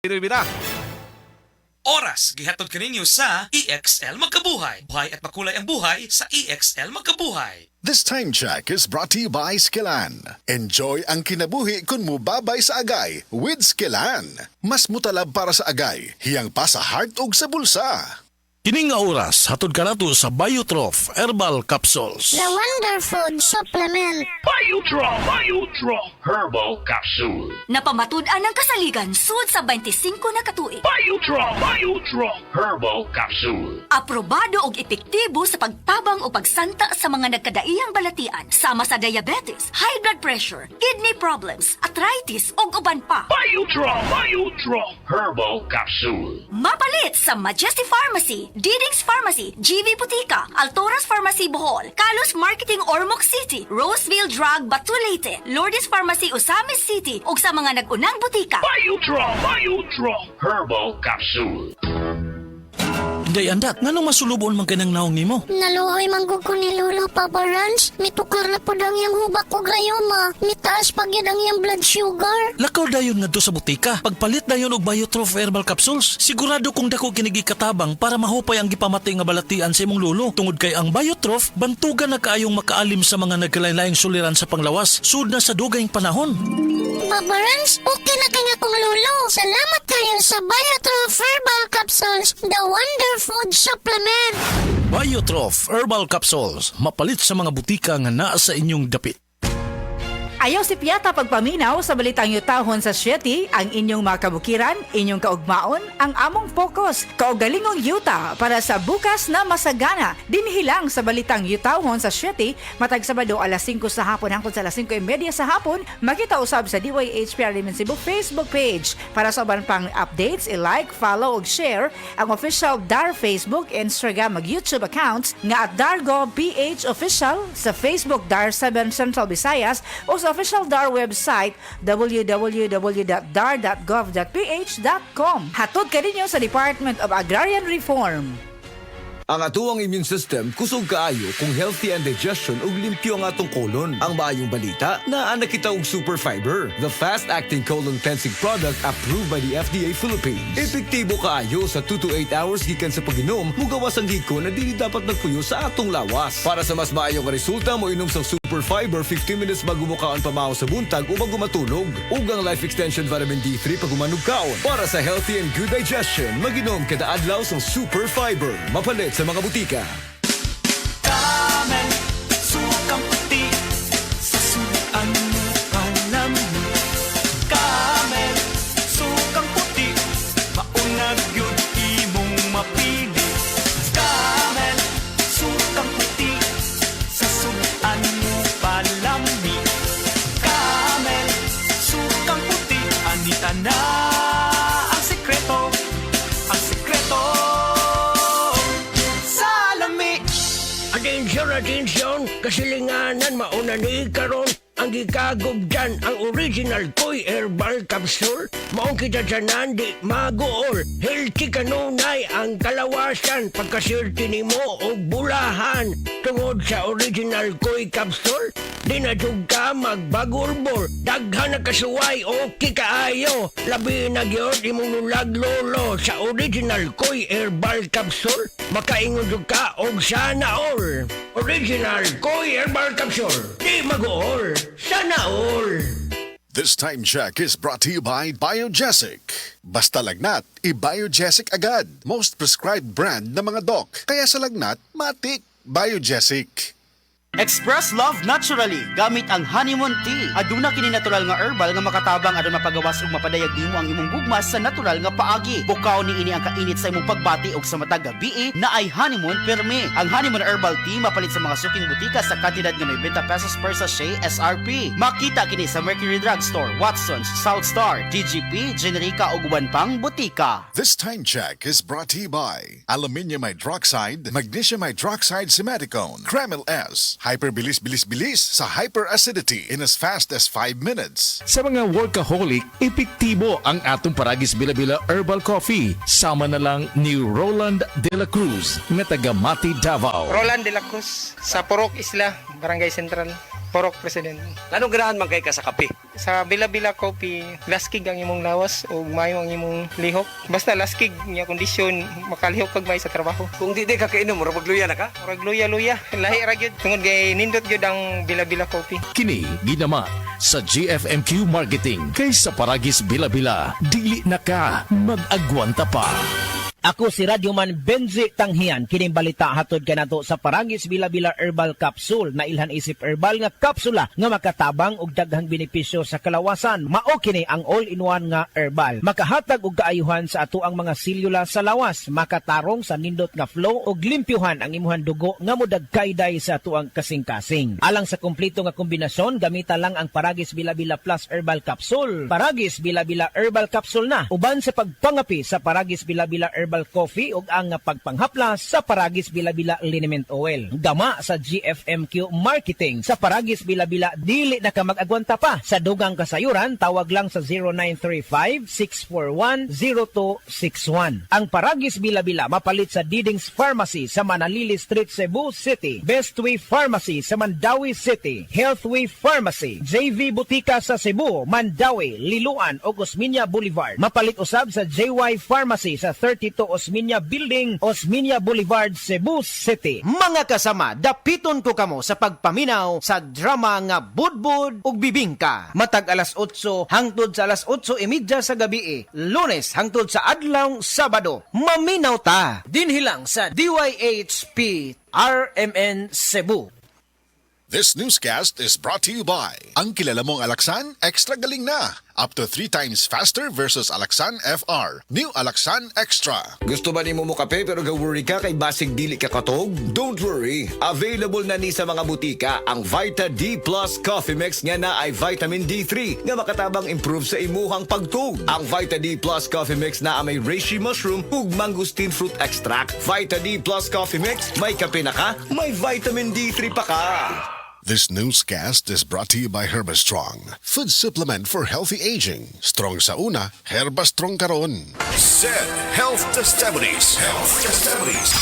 Bira. Oras gihatod kaninyo sa EXL Magkabuhay. Buhay at makulay ang buhay sa EXL Magkabuhay. This time check is brought to you by Skillan. Enjoy ang kinabuhi kung mubabay sa agay with Skillan. Mas mutalab para sa agay, hiyang pa sa heart ug sa bulsa. Kining nga oras, hatod ka nato sa Biotrof Herbal Capsules. The Wonder Food Supplement. Biotra Herbal Capsule. Napamatud-an ang kasaligan sud sa 25 na katuig. Biotra Herbal Capsule. Aprobado og epektibo sa pagtabang o pagsanta sa mga nagkadaiyang balatian sama sa diabetes, high blood pressure, kidney problems, arthritis ug uban pa. Biotra Herbal Capsule. Mapalit sa Majesty Pharmacy, Diding's Pharmacy, GV Butika, Altoras Pharmacy Bohol, Kalos Marketing Ormoc City, Roseville Drug Batulete, Lourdes Pharmacy Osamis City ug sa mga nag-unang butika. Biotra Herbal Capsule. Day andat, nganong masulubon man kanang naong nimo? Naluoy manggug ko ni Lolo, Papa Rans. Mitukar na po ang iyang hubak o grayoma. Mitaas pag yan ang iyang blood sugar. Lakaw dayon nga sa butika. Pagpalit dayon og Biotrof Herbal Capsules, sigurado kung dako kinigi katabang para mahupay ang gipamatay nga balatian sa imong lulo. Tungod kay ang Biotrof, bantugan na kaayong makaalim sa mga nagkalain-laing suliran sa panglawas, sud na sa dugayng panahon. Papa Rans, okay na kanya kong Lolo. Salamat kayo sa Biotrof Herbal Capsules, the Wonder Food Supplement. Biotrof Herbal Capsules, mapalit sa mga butika nga naa sa inyong dapit. Ayaw si Piata pagpaminaw sa balitang yutahon sa Sieti, ang inyong mga kabukiran, inyong kaugmaon, ang among focus, kaugalingong yuta para sa bukas na masagana. Dinhilang sa balitang yutahon sa Sieti, matag Sabado alas 5 sa hapon hangtod sa alas 5:30 sa hapon, makita usab sa DYHP Arlimen Cebu Facebook page. Para sa uban pang updates, i-like, follow ug share ang official DAR Facebook, Instagram ug YouTube accounts nga at Dargo PH Official sa Facebook DAR 7 Central Visayas o sa official DAR website www.dar.gov.ph.com. Hatod ka ninyo sa Department of Agrarian Reform. Ang atuang immune system kusog kaayo kung healthy ang digestion ug limpyo ang atong colon. Ang maayong balita, naa na kita og Super Fiber, the fast-acting colon cleansing product approved by the FDA Philippines. Epektibo kaayo sa 2 to 8 hours gikan sa pag-inom, mugawas ang hiko na dili dapat nagpuyo sa atong lawas. Para sa mas maayong resulta, mo inom sa Super Fiber 15 minutes bago mo kaon pamahaw sa buntag o bago matulog. Ug ang Life Extension Vitamin D3 pag umanog kaon. Para sa healthy and good digestion, mag-inom kada adlaw sa Super Fiber. Mapalit sa mga butika. Camel, sukang puti, sa sudan mo panamit. Camel, sukang puti, maunag yun imong mapili. Camel, sukang puti, sa sudan mo panamit. Camel, sukang puti, anita na ang sekreto, ang sekreto. Atensyon, kasilinganan mauna ni karon ang gikagubdan ang original Koy Herbal Capsule. Maong kita dyanan di magool. Healthy kanunay ang kalawasan pagkasirti nimo o bulahan. Tungod sa original Koy Capsule, di na jud ka magbagurbor. Daghan na kasuway o kikaayo. Labi na gyud imong nulag lolo sa original Koy Herbal Capsule. Makaingon jud ka og sana all. Original Koy Herbal Capsule. Di mag-all. Sana all. This time check is brought to you by Biogesic. Basta lagnat, i-Biogesic agad. Most prescribed brand ng mga doc. Kaya sa lagnat, matik. Biogesic. Express Love Naturally gamit ang honeymoon tea. Aduna kini natural nga herbal nga makatabang aron mapagawas ug mapadayag nimo ang imong gugmas sa natural nga paagi. Bukaw niini ang kainit sa imong pagbati ug sa matag gabi na ay honeymoon perme. Ang honeymoon herbal tea mapalit sa mga suking butika sa kantidad nga 90 pesos per sachet SRP. Makita kini sa Mercury Drug Store, Watson's, South Star, DGP, Generica ug uban pang butika. This time check is brought to you by Aluminium Hydroxide, Magnesium Hydroxide Simeticone, Kremel S, hyperbilis-bilis-bilis sa hyperacidity in as fast as 5 minutes. Sa mga workaholic, epektibo ang atong Paragis Bila-Bila Herbal Coffee. Sama na lang ni Roland De La Cruz nga taga Mati, Davao. Roland De La Cruz sa Purok Isla, Barangay Central, Purok President. Anong ganahan man kay ka sa kape? Sa Bila-Bila Coffee, laskig ang imong lawas o mayo ang imong lihok. Basta laskig niya kondisyon, makalihok pag may sa trabaho. Kung di ka kainom, murag magluya na ka? Murag luya-luya. Lahi ra gyud. Tungod kay nindot gyud ang Bila-Bila Coffee. Kini ginama sa GFMQ Marketing kay sa Paragis Bila-Bila. Dili na ka mag-agwanta pa. Ako si Radyoman Benzi Tanghian, kining balita hatod kanato sa Paragis Bila-Bila Herbal Capsule na ilhan isip herbal nga kapsula nga makatabang og daghang benepisyo sa kalawasan. Mao kini ang all-in-one nga herbal. Makahatag og kaayuhan sa ato ang mga selula sa lawas, makatarong sa nindot nga flow og limpyuhan ang imuhang dugo nga modagkayday sa ato ang kasing-kasing. Alang sa kumpleto nga kombinasyon, gamita lang ang Paragis Bila-Bila Plus Herbal Capsule. Paragis Bila-Bila Herbal Capsule na uban sa pagpangapi sa Paragis Bila-Bila Herbal Coffee ug ang pagpanghaplas sa Paragis Bila-Bila Liniment Oil. Gama sa GFMQ Marketing sa Paragis Bila-Bila, dili na ka mag-agwanta pa. Sa dugang kasayuran, tawag lang sa 0935-641-0261. Ang Paragis Bila-Bila mapalit sa Diding's Pharmacy sa Manalili Street, Cebu City, Bestway Pharmacy sa Mandawi City, Healthway Pharmacy, JV Butika sa Cebu, Mandawi, Liloan o Osmeña Boulevard. Mapalit usab sa JY Pharmacy sa 32 Osmeña Building, Osmeña Boulevard, Cebu City. Mga kasama, dapiton ko kamo sa pagpaminaw sa drama nga Budbud ug Bibingka. Matag alas 8 hangtod sa alas 8:30 sa gabi, Lunes hangtod sa adlaw Sabado. Maminaw ta dinhilang sa DYHP RMN Cebu. This newscast is brought to you by ang kilala mong Alaxan, extra galing na. Up to 3 times faster versus Alaxan FR. New Alaxan Extra. Gusto ba ni mo kape pero ga-worry ka kay basig dili ka katog? Don't worry. Available na ni sa mga butika ang Vita D Plus Coffee Mix nga na ay vitamin D3 nga makatabang improve sa imuhang pagtug. Ang Vita D Plus Coffee Mix na may reishi mushroom ug mangosteen fruit extract. Vita D Plus Coffee Mix, may kape na ka, may vitamin D3 pa ka. This newscast is brought to you by Herbastrong, food supplement for healthy aging. Strong sa una, Herbastrong karon. SED Health Testimonies.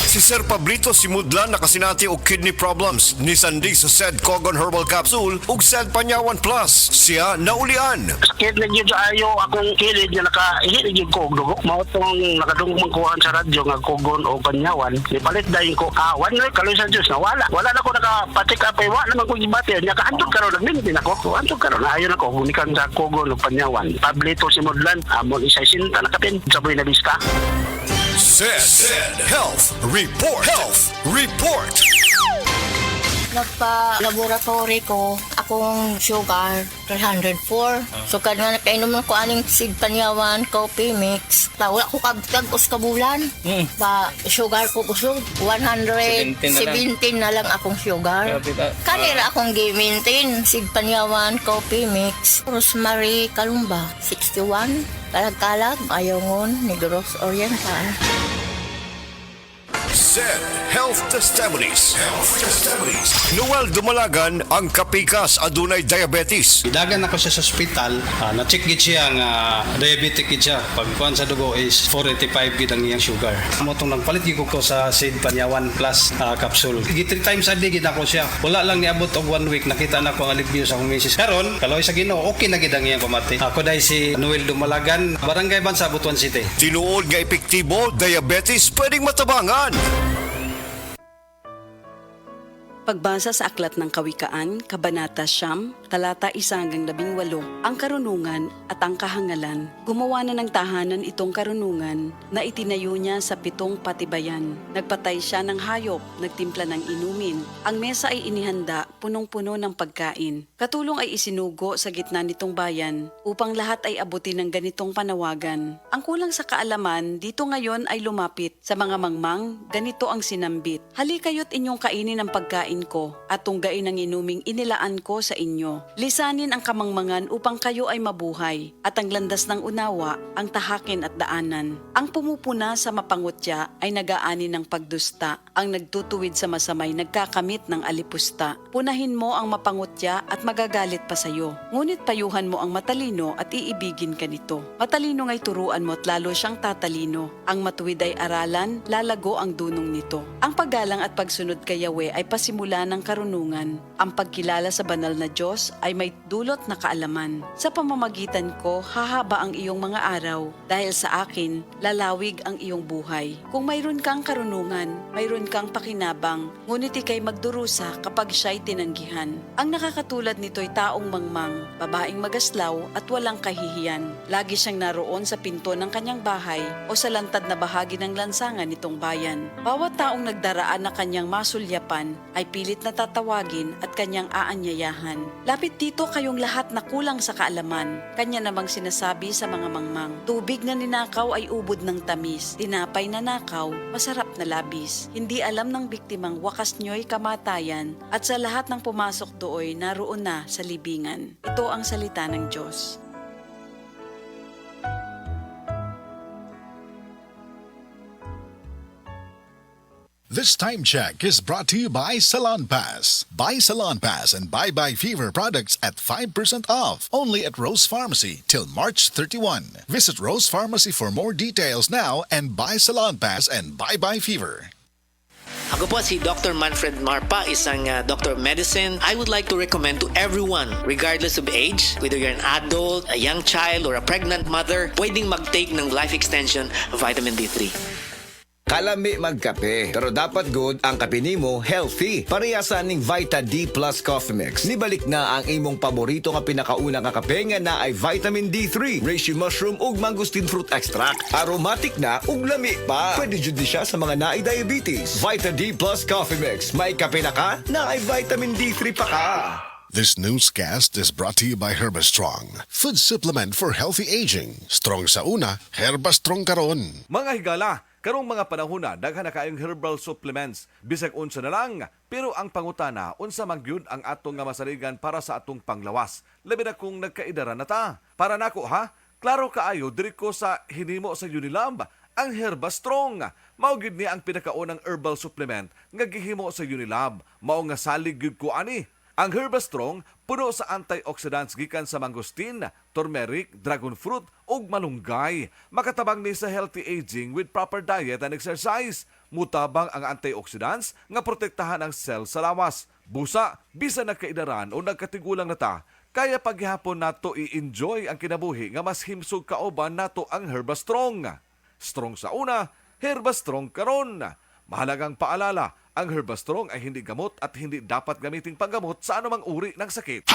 Si Sir Pablito Simudlan nakasinati og kidney problems ni Sandig sa SED Cogon Herbal Capsule ug SED Panyawan Plus. Siya naulian. Sakit na gyud ayo akong kilid nga nakaihit gyud ko og dugo. Mao tong nakadungog magkuhan sa radyo nga Cogon o Panyawan. Ipalit dayon ko one week kaloy sa Dios na wala na ko nakapatik up ay wa naman ko gibati nya kaantog karon nagmintin ako. Antog karon ayo na ko gunikan sa Cogon o Panyawan. Pablito Simudlan amon isay sinta nakapin sa Buena Vista. SED Health Report. Nagpa-laboratory ko, akong sugar, 304. So, kadang nakainom ko aning Sid Panyawan coffee mix. Wala ko kagos kabulan. Sugar ko kusog, 117 na lang akong sugar. Kanira akong gi-maintain, Sid Panyawan coffee mix. Rosemary Kalumba, 61. Kalag-kalag, Ayongon, Negros Oriental. SED Health Testimonies. Noel Dumalagan ang kapikas adunay diabetes. Idagan ako siya sa ospital, na-check gid siya nga diabetic gid siya. Pagkuhan sa dugo is 485 gid ang iyang sugar. Amo tong nagpalit gid ko sa Sid Panyawan Plus capsule. 3 times a day gid ako siya. Wala lang niabot og 1 week nakita na ko ang alibyo sa akong misis. Karon, kaloy sa Ginoo, okay na gid ang iyang pamati. Ako dai si Noel Dumalagan, Barangay Bansa, Butuan City. Tinuod nga epektibo, diabetes pwedeng matabangan. Pagbasa sa Aklat ng Kawikaan, Kabanata 9, Talata 1-18, ang karunungan at ang kahangalan. Gumawa na ng tahanan itong karunungan na itinayo niya sa 7 patibayan. Nagpatay siya ng hayop, nagtimpla ng inumin. Ang mesa ay inihanda, punong-puno ng pagkain. Katulong ay isinugo sa gitna nitong bayan upang lahat ay abutin ng ganitong panawagan. Ang kulang sa kaalaman dito ngayon ay lumapit. Sa mga mangmang, ganito ang sinambit. Halikayo't inyong kainin ang pagkain ko at tunggain ang inuming inilaan ko sa inyo. Lisanin ang kamangmangan upang kayo ay mabuhay at ang landas ng unawa ang tahakin at daanan. Ang pumupuna sa mapangutya ay nagaani ng pagdusta. Ang nagtutuwid sa masamay nagkakamit ng alipusta. Punahin mo ang mapangutya at magagalit pa sayo. Ngunit payuhan mo ang matalino at iibigin ka nito. Matalino nga'y turuan mo at lalo siyang tatalino. Ang matuwid ay aralan, lalago ang dunong nito. Ang paggalang at pagsunod kay Yahweh ay pasimula pagsimula ng karunungan. Ang pagkilala sa banal na Diyos ay may dulot na kaalaman. Sa pamamagitan ko, hahaba ang iyong mga araw. Dahil sa akin, lalawig ang iyong buhay. Kung mayroon kang karunungan, mayroon kang pakinabang, ngunit ikay magdurusa kapag siya'y tinanggihan. Ang nakakatulad nito'y taong mangmang, babaeng magaslaw at walang kahihiyan. Lagi siyang naroon sa pinto ng kanyang bahay o sa lantad na bahagi ng lansangan nitong bayan. Bawat taong nagdaraan na kanyang masulyapan ay pilit na tatawagin at kanyang aanyayahan. Lapit dito kayong lahat na kulang sa kaalaman. Kanya namang sinasabi sa mga mangmang, tubig na ninakaw ay ubod ng tamis, tinapay na nakaw, masarap na labis. Hindi alam ng biktimang wakas niyo'y kamatayan at sa lahat ng pumasok dooy naroon na sa libingan. Ito ang salita ng Diyos. This time check is brought to you by Salon Pass. Buy Salon Pass and Bye Fever products at 5% off. Only at Rose Pharmacy till March 31. Visit Rose Pharmacy for more details now and buy Salon Pass and Bye Fever. Ako po si Dr. Manfred Marpa, isang Doctor of Medicine. I would like to recommend to everyone, regardless of age, whether you're an adult, a young child, or a pregnant mother, pwedeng mag-take ng Life Extension Vitamin D3. Kalami magkape, pero dapat good ang kape nimo healthy. Parehasan ning Vita D Plus Coffee Mix. Nibalik na ang imong paborito nga pinakauna nga kape nga na ay vitamin D3, reishi mushroom ug mangosteen fruit extract. Aromatic na ug lami pa. Pwede jud ni siya sa mga naay diabetes. Vita D Plus Coffee Mix. May kape na ka, na ay vitamin D3 pa ka. This newscast is brought to you by Herbastrong, food supplement for healthy aging. Strong sa una, Herbastrong karon. Mga higala, karong mga panahon na daghan na kayong herbal supplements bisag unsa na lang, pero ang pangutana unsa man gyud ang atong nga masaligan para sa atong panglawas, labi na kung nagkaidara na ta. Para nako ha, klaro kaayo diri ko sa hinimo sa Unilab ang Herbastrong. Mao gyud ni ang pinakaunang herbal supplement nga gihimo sa Unilab. Mao nga salig gyud ko ani. Ang Herbastrong puno sa antioxidants gikan sa mangosteen, turmeric, dragon fruit ug malunggay. Makatabang ni sa healthy aging with proper diet and exercise. Mutabang ang antioxidants nga protektahan ang cell sa lawas. Busa, bisan nagkaidaran o nagkatigulang na ta, kaya paghihapon nato i-enjoy ang kinabuhi nga mas himsog kauban nato ang Herbastrong. Strong sa una, Herbastrong karon. Mahalagang paalala, ang Herbastrong ay hindi gamot at hindi dapat gamiting panggamot sa anumang uri ng sakit.